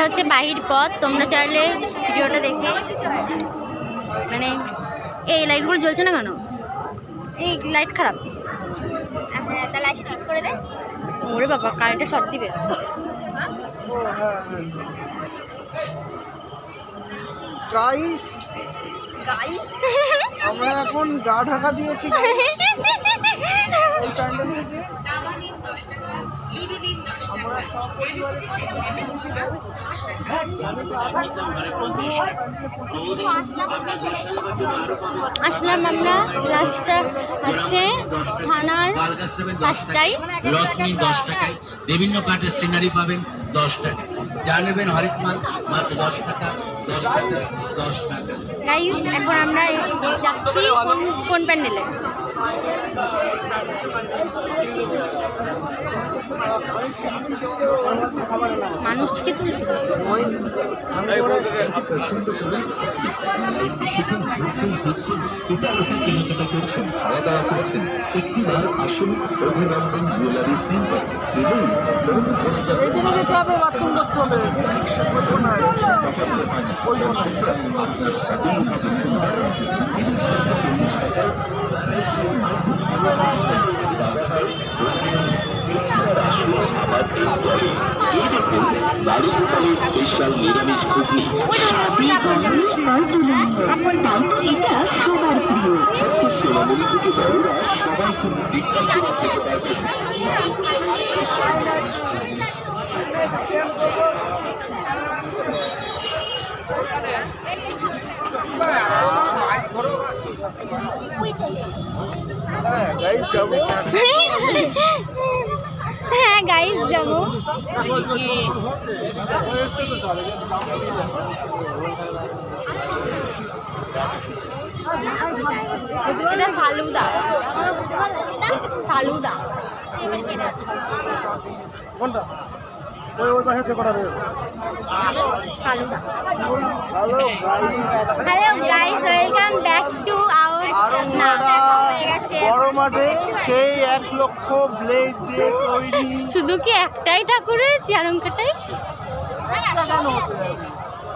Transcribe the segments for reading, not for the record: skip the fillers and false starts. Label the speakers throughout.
Speaker 1: হচ্ছে বাহির পথ, তোমরা চাইলে ভিডিওটা দেখে মানে এই লাইটগুলো জ্বলছে না কেন? এই লাইট খারাপ।
Speaker 2: হ্যাঁ তাহলে এসে ঠিক করে দে।
Speaker 1: ওরে বাবা কারেন্টে শর্ট দিবে।
Speaker 3: গাইস
Speaker 2: গাইস
Speaker 3: আমরা এখন গা ঢাকা দিয়েছি এই প্যান্ডেল থেকে। আমরা সব
Speaker 1: আসলাম আমরা রাস্তা হচ্ছে থানার পাশটাই।
Speaker 4: রত্নি 10 টাকায়, বিভিন্ন কাঠের সিনারি পাবেন 10 টাকা, যা নেবেন হরেক মাল মাত্র 10 টাকা, 10 টাকা, 10 টাকা।
Speaker 1: গাইস এখন আমরা যাচ্ছি কোন প্যান্ডেলে? মানুষকে তুলতেছি।
Speaker 5: স্পেশাল নিরামিষ ঘুগনি এটা সবার প্রিয়। ছোট্ট সোনামণি থেকে বড়রা সবাই খুব বিখ্যাত খেতে পারবেন।
Speaker 1: হ্যাঁ গাইস যাবো। এটা ফালুদা, ফালুদা।
Speaker 3: কোনটা? ওই পাশে করা রয়েছে
Speaker 1: falooda.
Speaker 3: Hello
Speaker 1: guys welcome back to our channel.
Speaker 3: বড় মাঠে সেই 1 লক্ষ ব্লেড দিয়ে তৈরি।
Speaker 1: শুধু কি একটাই ঠাকুরের চিয়ারঙ্কাটাই?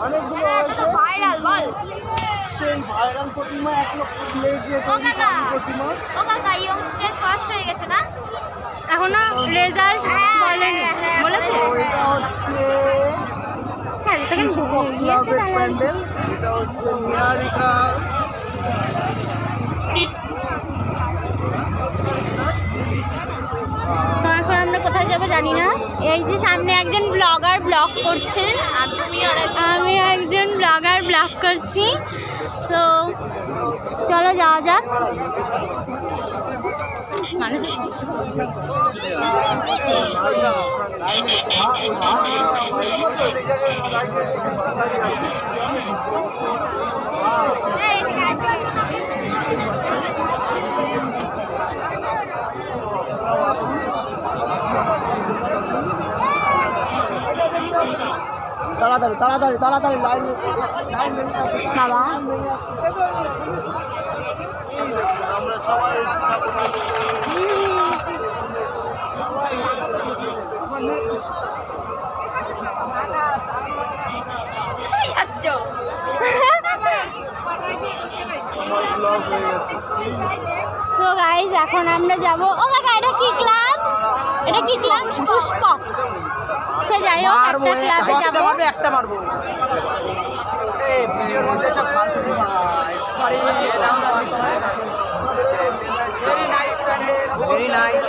Speaker 3: অনেকগুলো
Speaker 2: ভাইরাল বল।
Speaker 3: সেই ভাইরাল প্রতিমা 1 লক্ষ ব্লেড দিয়ে তৈরি প্রতিমা।
Speaker 2: ও কাকা ইয়ংস্টার ফার্স্ট হয়ে গেছে না?
Speaker 1: এখনো রেজাল্ট বলেনি, বলেছে?
Speaker 3: এটা হচ্ছে
Speaker 1: হ্যাঁ তখন গিয়েছে তাহলে
Speaker 3: প্যান্ডেল। এটা হচ্ছে নিহারিকা।
Speaker 1: তো এখন আমরা কোথায় যাবো জানি না। এই যে সামনে একজন ব্লগার ব্লগ করছেন, আমি একজন ব্লগার ব্লগ করছি। সো চলো যাওয়া যাক। মানুষের
Speaker 3: তাড়াতাড়ি তাড়াতাড়ি তাড়াতাড়ি লাইন
Speaker 1: বাবা
Speaker 3: আমরা সবাই
Speaker 2: যাচ্ছ
Speaker 1: সো গাইজ এখন আমরা যাব। ও কাকা এটা কি ক্লাব? এটা কি ক্লাব? পুষ্পক। সে যাই হোক একটা ক্লাবে যাবো।
Speaker 3: একটা মারবো। এই ভিডিওর মধ্যে সব ফালতু very nice pandal, very nice.